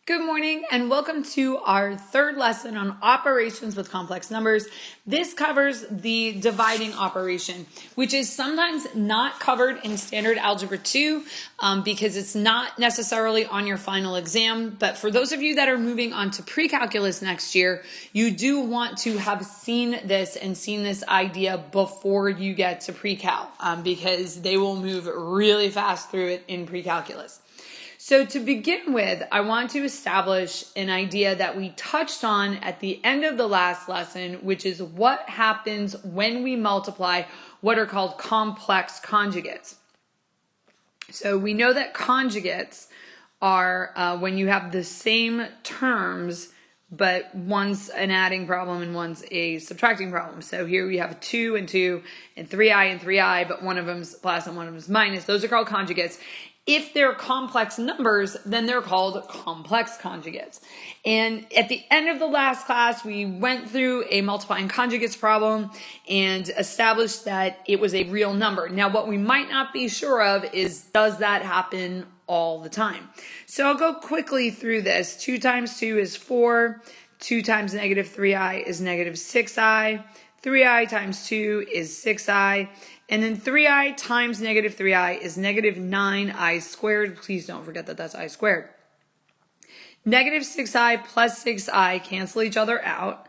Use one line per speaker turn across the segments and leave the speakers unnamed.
Good morning and welcome to our third lesson on operations with complex numbers. This covers the dividing operation, which is sometimes not covered in standard algebra 2 because it's not necessarily on your final exam. But for those of you that are moving on to pre-calculus next year, you do want to have seen this and seen this idea before you get to pre-cal because they will move really fast through it in pre-calculus. So to begin with, I want to establish an idea that we touched on at the end of the last lesson, which is what happens when we multiply what are called complex conjugates. So we know that conjugates are when you have the same terms, but one's an adding problem and one's a subtracting problem. So here we have 2 and 2 and 3i and 3i, but one of them's plus and one of them's minus. Those are called conjugates. If they're complex numbers, then they're called complex conjugates. And at the end of the last class, we went through a multiplying conjugates problem and established that it was a real number. Now, what we might not be sure of is, does that happen all the time? So I'll go quickly through this. 2 times 2 is 4. 2 times negative 3i is negative 6i. 3i times 2 is 6i. And then 3i times negative 3i is negative 9i squared. Please don't forget that that's I squared. Negative 6i plus 6i cancel each other out,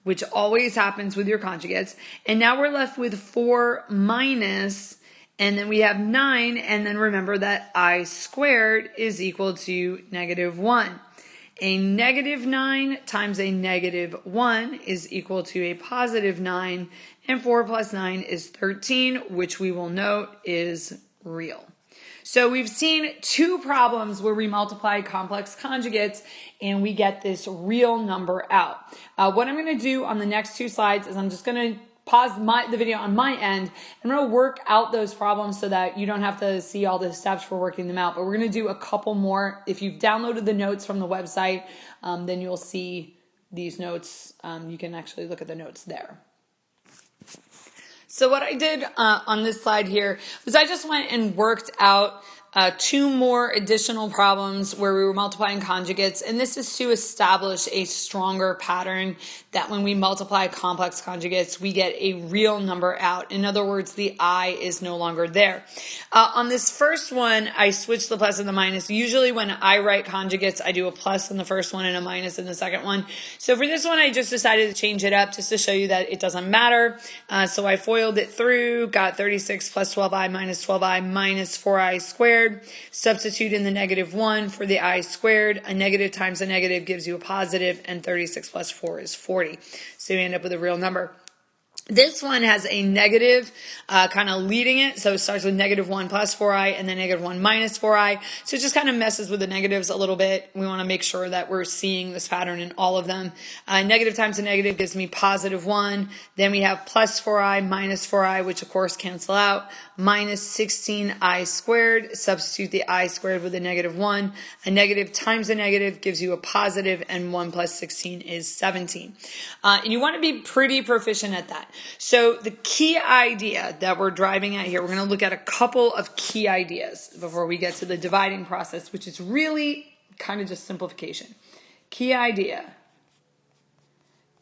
which always happens with your conjugates. And now we're left with 4 minus, and then we have 9, and then remember that I squared is equal to negative 1. A negative 9 times a negative 1 is equal to a positive 9, and 4 plus 9 is 13, which we will note is real. So we've seen 2 problems where we multiply complex conjugates and we get this real number out. What I'm going to do on the next 2 slides is I'm just going to pause the video on my end. I'm going to work out those problems so that you don't have to see all the steps for working them out. But we're going to do a couple more. If you've downloaded the notes from the website, then you'll see these notes. You can actually look at the notes there. So what I did on this slide here was I just went and worked out 2 more additional problems where we were multiplying conjugates, and this is to establish a stronger pattern that when we multiply complex conjugates, we get a real number out. In other words, the I is no longer there. On this first one, I switched the plus and the minus. Usually when I write conjugates, I do a plus in the first one and a minus in the second one. So for this one, I just decided to change it up just to show you that it doesn't matter. So I FOILed it through, got 36 plus 12i minus 12i minus 4i squared. Substitute in the negative 1 for the I squared. A negative times a negative gives you a positive, and 36 plus 4 is 40. So you end up with a real number. This one has a negative kind of leading it. So it starts with negative 1 plus 4i and then negative 1 minus 4i. So it just kind of messes with the negatives a little bit. We want to make sure that we're seeing this pattern in all of them. Negative times a negative gives me positive 1. Then we have plus 4i minus 4i, which of course cancel out. Minus 16i squared. Substitute the I squared with a negative 1. A negative times a negative gives you a positive, and 1 plus 16 is 17. And you want to be pretty proficient at that. So the key idea that we're driving at here, we're going to look at a couple of key ideas before we get to the dividing process, which is really kind of just simplification. Key idea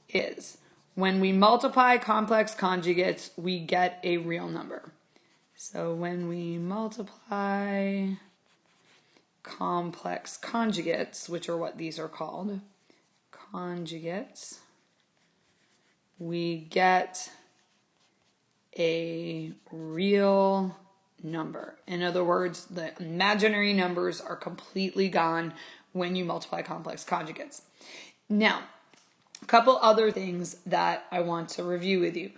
is when we multiply complex conjugates, we get a real number. So when we multiply complex conjugates, which are what these are called, conjugates, we get a real number. In other words, the imaginary numbers are completely gone when you multiply complex conjugates. Now, a couple other things that I want to review with you.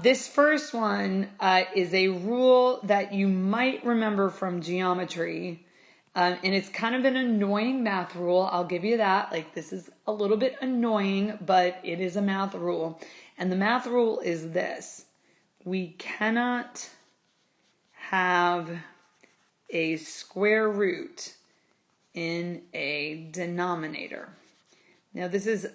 This first one is a rule that you might remember from geometry. And it's kind of an annoying math rule. I'll give you that. Like, this is a little bit annoying, but it is a math rule. And the math rule is this. We cannot have a square root in a denominator. Now, this is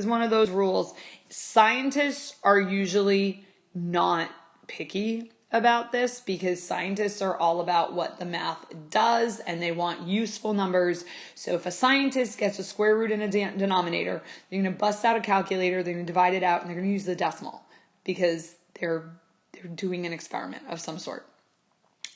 one of those rules. Scientists are usually not picky about this because scientists are all about what the math does and they want useful numbers. So if a scientist gets a square root in a denominator, they're going to bust out a calculator, they're going to divide it out, and they're going to use the decimal because they're doing an experiment of some sort.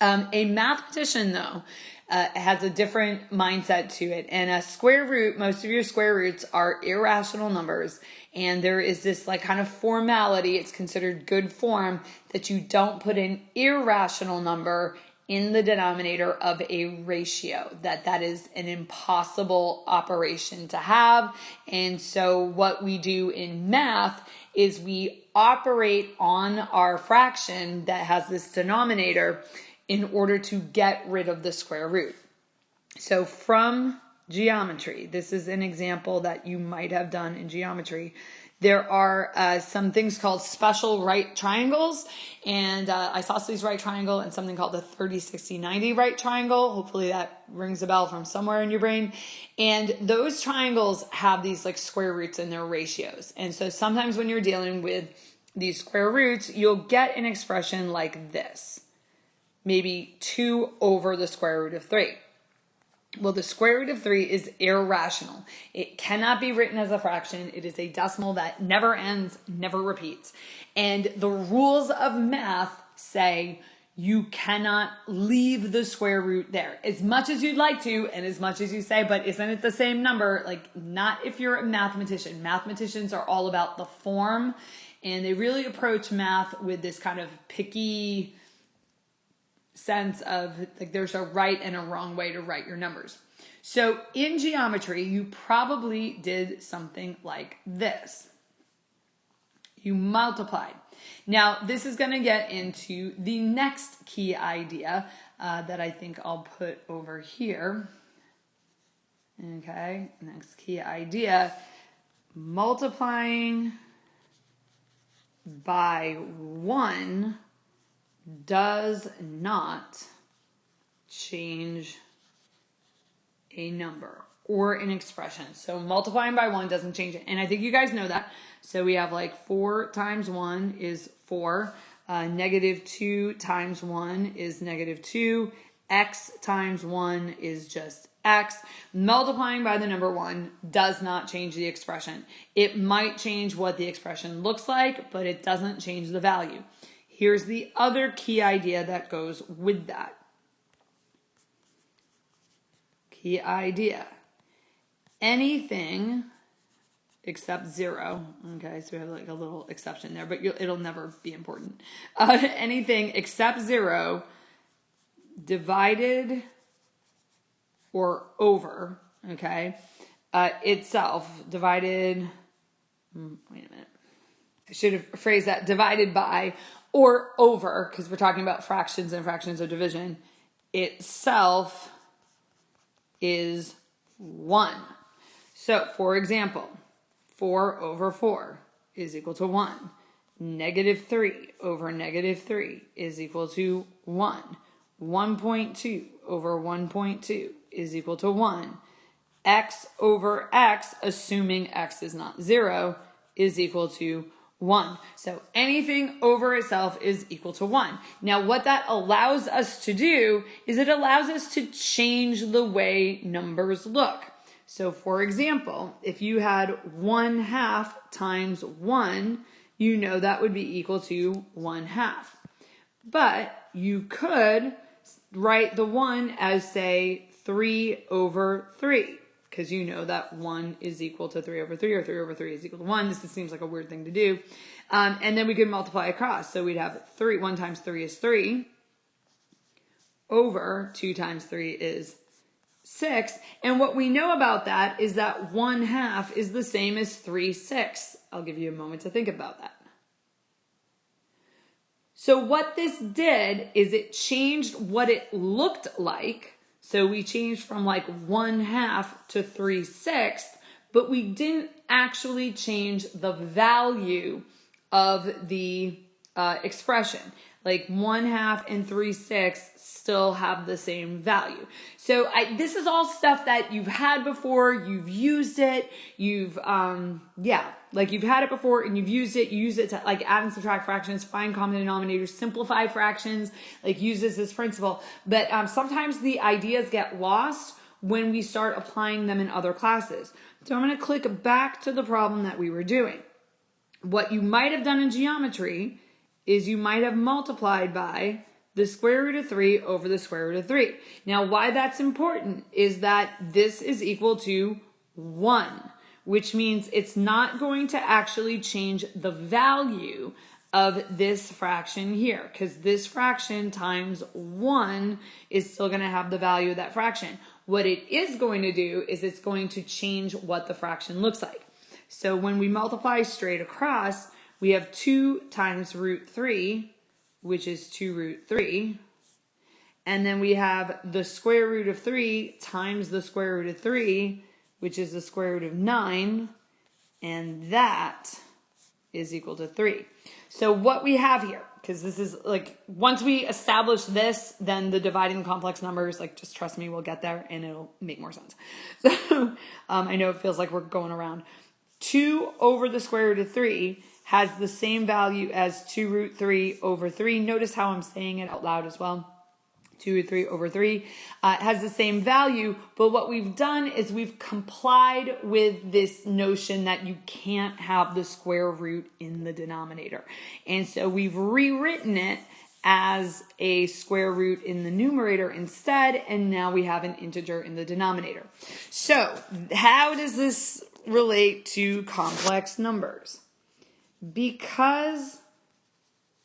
A mathematician, though, has a different mindset to it. And a square root, most of your square roots are irrational numbers. And there is this like kind of formality, it's considered good form, that you don't put an irrational number in the denominator of a ratio, that is an impossible operation to have. And so what we do in math is we operate on our fraction that has this denominator in order to get rid of the square root. So from geometry, this is an example that you might have done in geometry. There are some things called special right triangles, and isosceles right triangle and something called the 30, 60, 90 right triangle. Hopefully that rings a bell from somewhere in your brain. And those triangles have these like square roots in their ratios. And so sometimes when you're dealing with these square roots, you'll get an expression like this. Maybe 2 over the square root of 3. Well, the square root of 3 is irrational. It cannot be written as a fraction. It is a decimal that never ends, never repeats. And the rules of math say you cannot leave the square root there. As much as you'd like to, and as much as you say, but isn't it the same number? Like, not if you're a mathematician. Mathematicians are all about the form, and they really approach math with this kind of picky sense of like there's a right and a wrong way to write your numbers. So in geometry, you probably did something like this. You multiplied. Now, this is going to get into the next key idea that I think I'll put over here. Okay, next key idea. Multiplying by 1 does not change a number or an expression. So multiplying by 1 doesn't change it. And I think you guys know that. So we have like 4 times 1 is 4. Negative 2 times 1 is negative 2. X times 1 is just X. Multiplying by the number 1 does not change the expression. It might change what the expression looks like, but it doesn't change the value. Here's the other key idea that goes with that. Key idea. Anything except 0. Okay, so we have like a little exception there, but it'll never be important. Anything except 0 divided or over, okay, itself divided, wait a minute. I should have phrased that, divided by or over, because we're talking about fractions and fractions of division, itself is 1. So, for example, 4 over 4 is equal to 1. Negative 3 over negative 3 is equal to 1. 1.2 over 1.2 is equal to 1. X over X, assuming X is not 0, is equal to 1. So anything over itself is equal to 1. Now what that allows us to do is it allows us to change the way numbers look. So for example, if you had 1/2 times 1, you know that would be equal to 1/2. But you could write the 1 as, say, 3 over 3. Because you know that 1 is equal to 3 over 3, or 3 over 3 is equal to 1. This just seems like a weird thing to do. And then we could multiply across. So we'd have 3, 1 times 3 is 3, over 2 times 3 is 6. And what we know about that is that 1/2 is the same as 3/6. I'll give you a moment to think about that. So what this did is it changed what it looked like. So we changed from like 1/2 to 3/6, but we didn't actually change the value of the expression. like 1/2 and 3/6 still have the same value. So this is all stuff that you've had before, you've used it, you've you've had it before and you've used it. You use it to like add and subtract fractions, find common denominators, simplify fractions, like use this as principle. But sometimes the ideas get lost when we start applying them in other classes. So I'm going to click back to the problem that we were doing. What you might have done in geometry is you might have multiplied by the square root of 3 over the square root of 3. Now, why that's important is that this is equal to 1, which means it's not going to actually change the value of this fraction here, because this fraction times 1 is still going to have the value of that fraction. What it is going to do is it's going to change what the fraction looks like. So when we multiply straight across, we have 2 times root 3, which is 2 root 3. And then we have the square root of 3 times the square root of 3, which is the square root of 9. And that is equal to 3. So what we have here, because this is like, once we establish this, then the dividing complex numbers, like just trust me, we'll get there and it'll make more sense. So I know it feels like we're going around. 2 over the square root of 3 has the same value as 2 root 3 over 3. Notice how I'm saying it out loud as well. 2 root 3 over 3 has the same value, but what we've done is we've complied with this notion that you can't have the square root in the denominator. And so we've rewritten it as a square root in the numerator instead, and now we have an integer in the denominator. So how does this relate to complex numbers? Because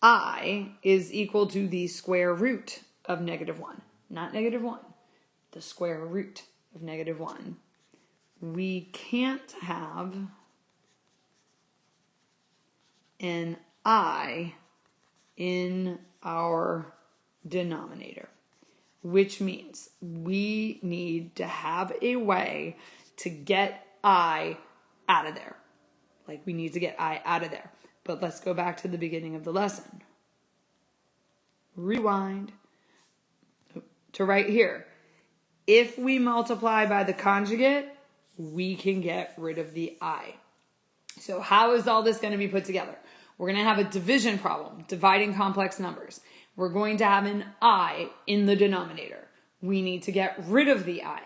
I is equal to the square root of -1, not -1, the square root of -1, we can't have an I in our denominator, which means we need to have a way to get I out of there. Like we need to get I out of there. But let's go back to the beginning of the lesson. Rewind to right here. If we multiply by the conjugate, we can get rid of the I. So how is all this going to be put together? We're going to have a division problem, dividing complex numbers. We're going to have an I in the denominator. We need to get rid of the I.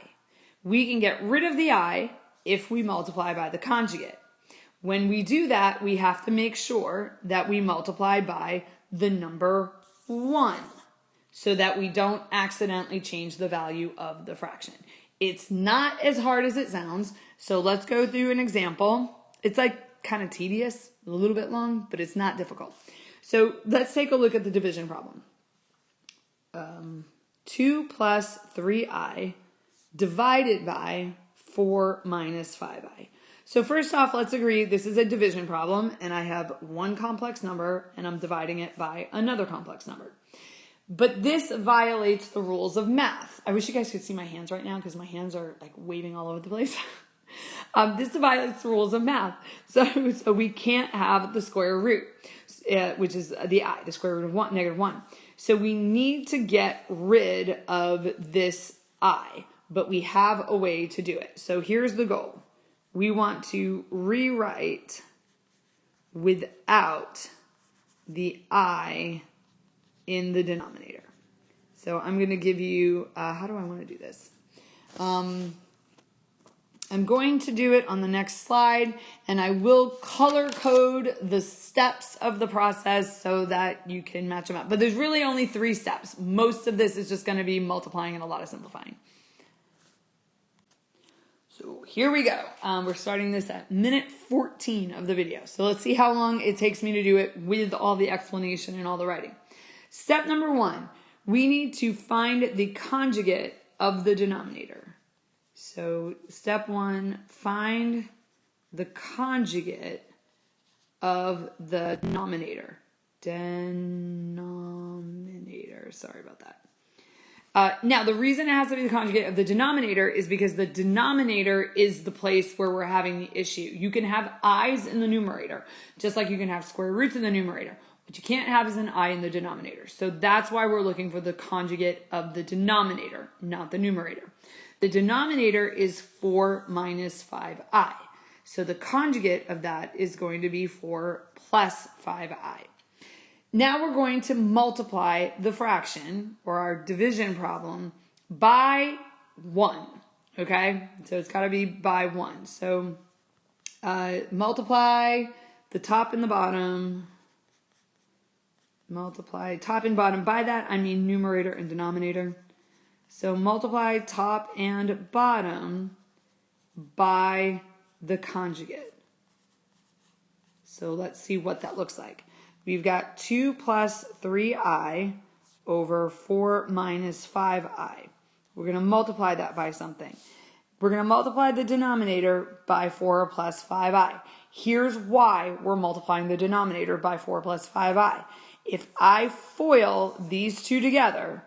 We can get rid of the I if we multiply by the conjugate. When we do that, we have to make sure that we multiply by the number 1 so that we don't accidentally change the value of the fraction. It's not as hard as it sounds, so let's go through an example. It's like kind of tedious, a little bit long, but it's not difficult. So let's take a look at the division problem. 2 plus 3i divided by 4 minus 5i. So first off, let's agree this is a division problem and I have one complex number and I'm dividing it by another complex number. But this violates the rules of math. I wish you guys could see my hands right now because my hands are like waving all over the place. This violates the rules of math. So we can't have the square root, which is the I, the square root of -1. So we need to get rid of this I, but we have a way to do it. So here's the goal. We want to rewrite without the I in the denominator. So I'm going to give you, how do I want to do this? I'm going to do it on the next slide, and I will color code the steps of the process so that you can match them up. But there's really only 3 steps. Most of this is just going to be multiplying and a lot of simplifying. So here we go. We're starting this at minute 14 of the video. So let's see how long it takes me to do it with all the explanation and all the writing. Step number 1, we need to find the conjugate of the denominator. So step 1, find the conjugate of the denominator. Sorry about that. Now, the reason it has to be the conjugate of the denominator is because the denominator is the place where we're having the issue. You can have i's in the numerator, just like you can have square roots in the numerator. What you can't have is an I in the denominator. So that's why we're looking for the conjugate of the denominator, not the numerator. The denominator is 4 minus 5i. So the conjugate of that is going to be 4 plus 5i. Now we're going to multiply the fraction, or our division problem, by 1. Okay? So it's got to be by 1. So multiply the top and the bottom. Multiply top and bottom. By that, I mean numerator and denominator. So multiply top and bottom by the conjugate. So let's see what that looks like. We've got 2 plus 3i over 4 minus 5i. We're going to multiply that by something. We're going to multiply the denominator by 4 plus 5i. Here's why we're multiplying the denominator by 4 plus 5i. If I FOIL these two together,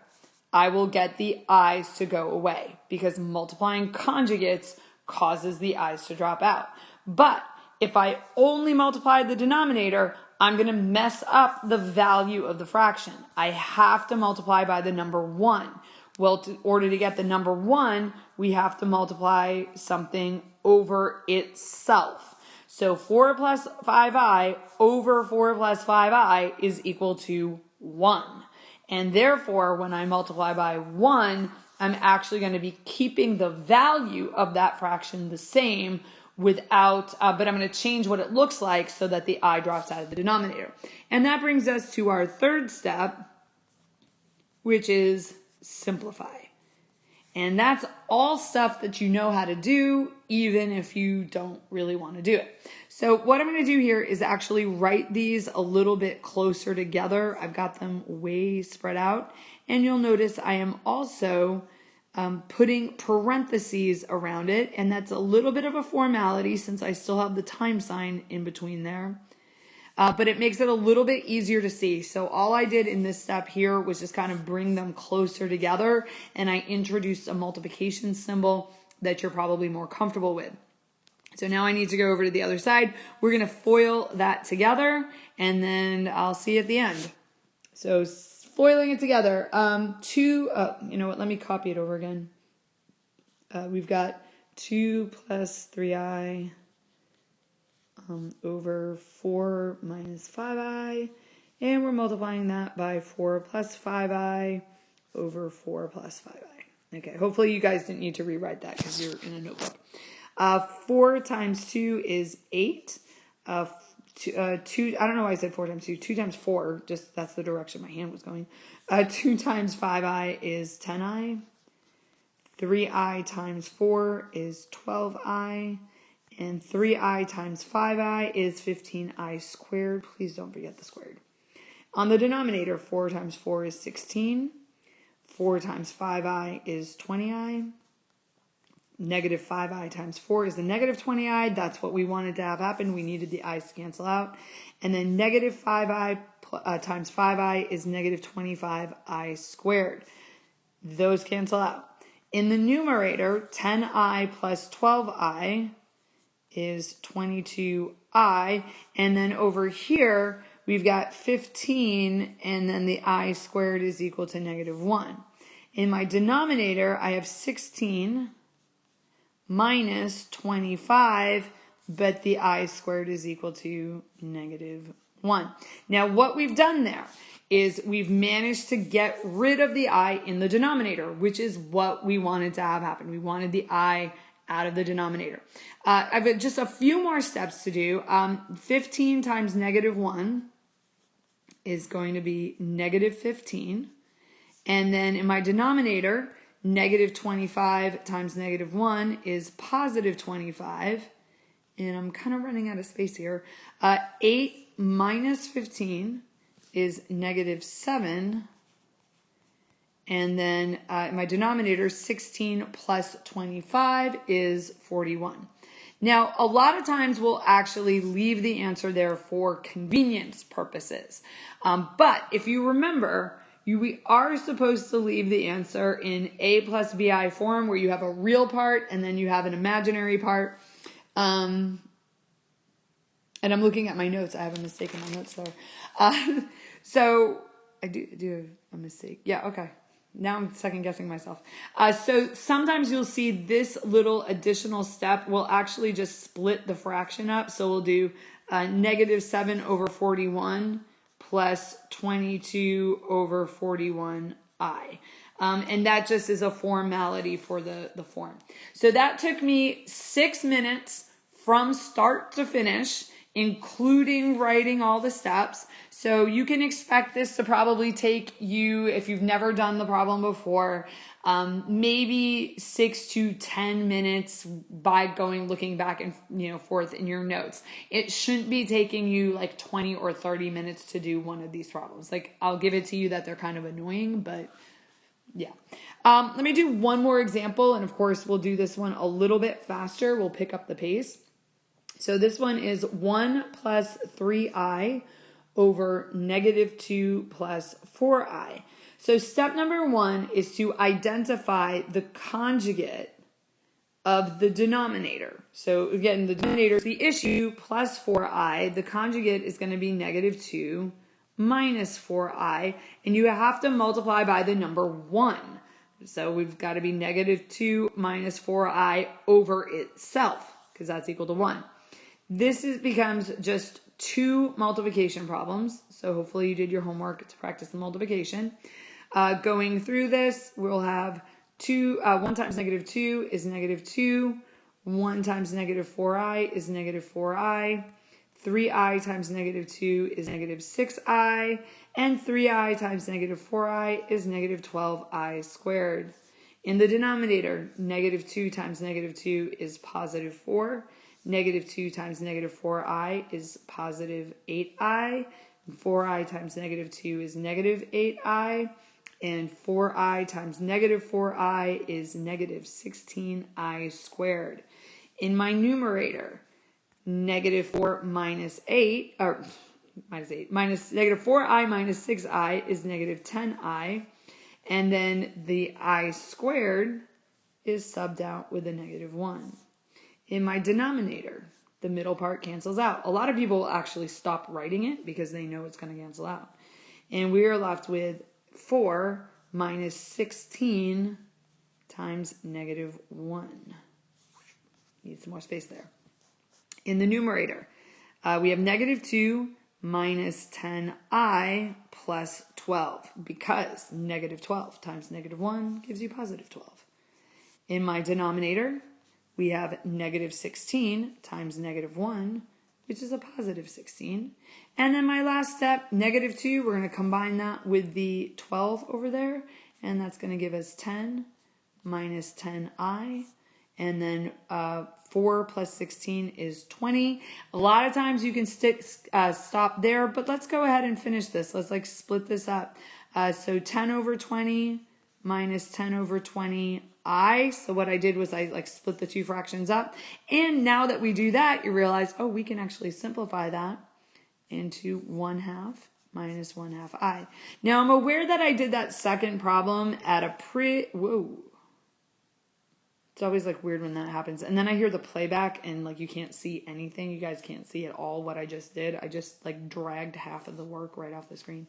I will get the i's to go away because multiplying conjugates causes the i's to drop out. But if I only multiply the denominator, I'm going to mess up the value of the fraction. I have to multiply by the number 1. Well, in order to get the number 1, we have to multiply something over itself. So 4 plus 5i over 4 plus 5i is equal to 1. And therefore, when I multiply by 1, I'm actually going to be keeping the value of that fraction the same without, but I'm going to change what it looks like so that the I drops out of the denominator. And that brings us to our third step, which is simplify. And that's all stuff that you know how to do, even if you don't really want to do it. So what I'm going to do here is actually write these a little bit closer together. I've got them way spread out. And you'll notice I am also putting parentheses around it. And that's a little bit of a formality since I still have the time sign in between there. But it makes it a little bit easier to see. So all I did in this step here was just kind of bring them closer together, and I introduced a multiplication symbol that you're probably more comfortable with. So now I need to go over to the other side. We're going to FOIL that together, and then I'll see you at the end. So foiling it together. You know what? Let me copy it over again. We've got 2 plus 3i over 4 minus 5i, and we're multiplying that by 4 plus 5i over 4 plus 5i. Okay, hopefully you guys didn't need to rewrite that because you're in a notebook. 4 times 2 is 8. 2, I don't know why I said 4 times 2. 2 times 4, just that's the direction my hand was going. 2 times 5i is 10i. 3i times 4 is 12i. And 3i times 5i is 15i squared. Please don't forget the squared. On the denominator, 4 times 4 is 16. 4 times 5i is 20i. Negative 5i times 4 is the negative 20i. That's what we wanted to have happen. We needed the i's to cancel out. And then negative 5i times 5i is negative 25i squared. Those cancel out. In the numerator, 10i plus 12i is 22i, and then over here we've got 15, and then the I squared is equal to negative 1. In my denominator, I have 16 minus 25, but the I squared is equal to negative 1. Now what we've done there is we've managed to get rid of the I in the denominator, which is what we wanted to have happen. We wanted the I out of the denominator. I've got just a few more steps to do. 15 times negative 1 is going to be negative 15. And then in my denominator, negative 25 times negative 1 is positive 25. And I'm kind of running out of space here. 8 minus 15 is negative 7. And then my denominator, 16 plus 25 is 41. Now, a lot of times we'll actually leave the answer there for convenience purposes. But if you remember, we are supposed to leave the answer in A plus BI form where you have a real part and then you have an imaginary part. And I'm looking at my notes. I have a mistake in my notes there. So I do a mistake. Yeah, okay. Now I'm second guessing myself. So sometimes you'll see this little additional step will actually just split the fraction up. So we'll do negative 7 over 41 plus 22 over 41i. And that just is a formality for the form. So that took me 6 minutes from start to finish, including writing all the steps. So you can expect this to probably take you, if you've never done the problem before, maybe 6 to 10 minutes by looking back and forth in your notes. It shouldn't be taking you like 20 or 30 minutes to do one of these problems. Like, I'll give it to you that they're kind of annoying, but yeah. Let me do one more example, and of course we'll do this one a little bit faster. We'll pick up the pace. So this one is 1 plus 3i over negative 2 plus 4i. So step number 1 is to identify the conjugate of the denominator. So again, the denominator is the issue plus 4i. The conjugate is going to be negative 2 minus 4i. And you have to multiply by the number 1. So we've got to be negative 2 minus 4i over itself, because that's equal to 1. This becomes just 2 multiplication problems. So hopefully you did your homework to practice the multiplication. Going through this, we'll have 1 times negative 2 is negative 2. 1 times negative 4i is negative 4i. 3i times negative 2 is negative 6i. And 3i times negative 4i is negative 12i squared. In the denominator, negative 2 times negative 2 is positive 4. Negative 2 times negative 4i is positive 8i. 4i times negative 2 is negative 8i. And 4i times negative 4i is negative 16i squared. In my numerator, negative 4 minus 8, or minus negative 4i minus 6i is negative 10i. And then the I squared is subbed out with a negative 1. In my denominator, the middle part cancels out. A lot of people will actually stop writing it because they know it's going to cancel out. And we are left with 4 minus 16 times negative 1. Need some more space there. In the numerator, we have negative 2 minus 10i plus 12, because negative 12 times negative 1 gives you positive 12. In my denominator, we have negative 16 times negative 1, which is a positive 16. And then my last step, negative 2, we're going to combine that with the 12 over there, and that's going to give us 10 minus 10i. And then 4 plus 16 is 20. A lot of times you can stop there, but let's go ahead and finish this. Let's split this up. So 10 over 20 minus 10 over 20i. So what I did was I split the two fractions up. And now that we do that, you realize, oh, we can actually simplify that into 1/2 minus 1/2 I. Now I'm aware that I did that second problem at a whoa. It's always weird when that happens. And then I hear the playback and you can't see anything. You guys can't see at all what I just did. I just dragged half of the work right off the screen.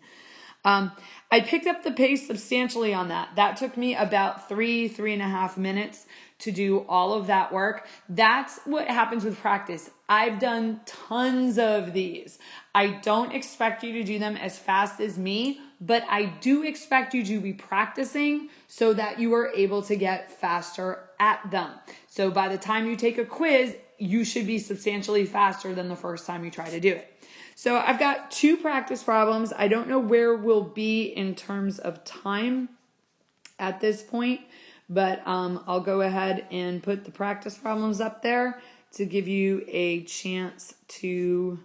I picked up the pace substantially on that. That took me about 3.5 minutes to do all of that work. That's what happens with practice. I've done tons of these. I don't expect you to do them as fast as me, but I do expect you to be practicing so that you are able to get faster at them. So by the time you take a quiz, you should be substantially faster than the first time you try to do it. So I've got 2 practice problems. I don't know where we'll be in terms of time at this point, but I'll go ahead and put the practice problems up there to give you a chance to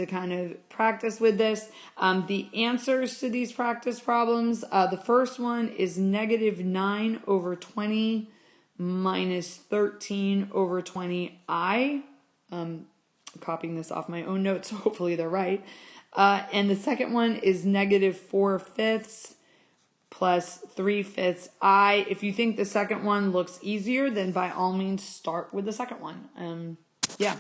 kind of practice with this. The answers to these practice problems, the first one is negative 9 over 20 minus 13 over 20i. I'm copying this off my own notes, so hopefully they're right. And the second one is negative 4/5 plus 3/5 I. If you think the second one looks easier, then by all means start with the second one. Yeah.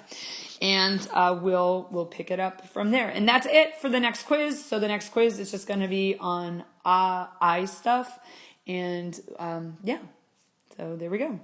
And we'll pick it up from there. And that's it for the next quiz. So the next quiz is just going to be on I stuff. And yeah, so there we go.